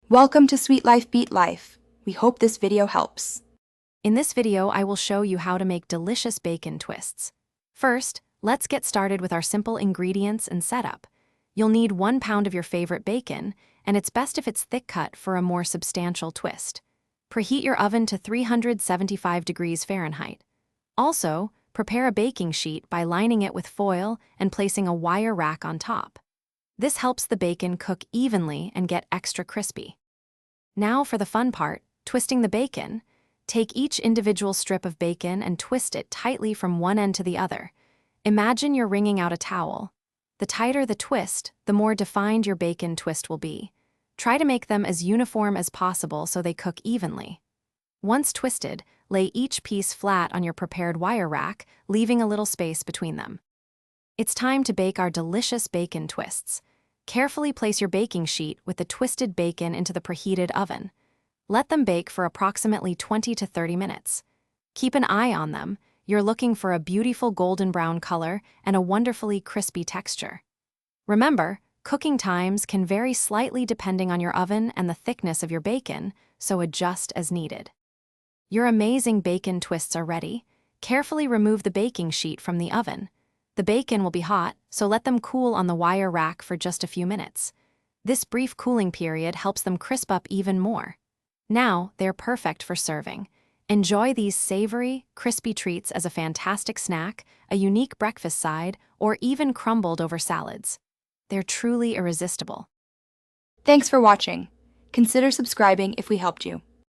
Welcome to Sweet Life Beat Life. We hope this video helps. In this video, I will show you how to make delicious bacon twists. First, let's get started with our simple ingredients and setup. You'll need 1 pound of your favorite bacon, and it's best if it's thick cut for a more substantial twist. Preheat your oven to 375 degrees Fahrenheit. Also, prepare a baking sheet by lining it with foil and placing a wire rack on top. This helps the bacon cook evenly and get extra crispy. Now for the fun part, twisting the bacon. Take each individual strip of bacon and twist it tightly from one end to the other. Imagine you're wringing out a towel. The tighter the twist, the more defined your bacon twist will be. Try to make them as uniform as possible so they cook evenly. Once twisted, lay each piece flat on your prepared wire rack, leaving a little space between them. It's time to bake our delicious bacon twists. Carefully place your baking sheet with the twisted bacon into the preheated oven. Let them bake for approximately 20 to 30 minutes. Keep an eye on them. You're looking for a beautiful golden brown color and a wonderfully crispy texture. Remember, cooking times can vary slightly depending on your oven and the thickness of your bacon, so adjust as needed. Your amazing bacon twists are ready. Carefully remove the baking sheet from the oven. The bacon will be hot, so let them cool on the wire rack for just a few minutes. This brief cooling period helps them crisp up even more. Now, they're perfect for serving. Enjoy these savory, crispy treats as a fantastic snack, a unique breakfast side, or even crumbled over salads. They're truly irresistible. Thanks for watching. Consider subscribing if we helped you.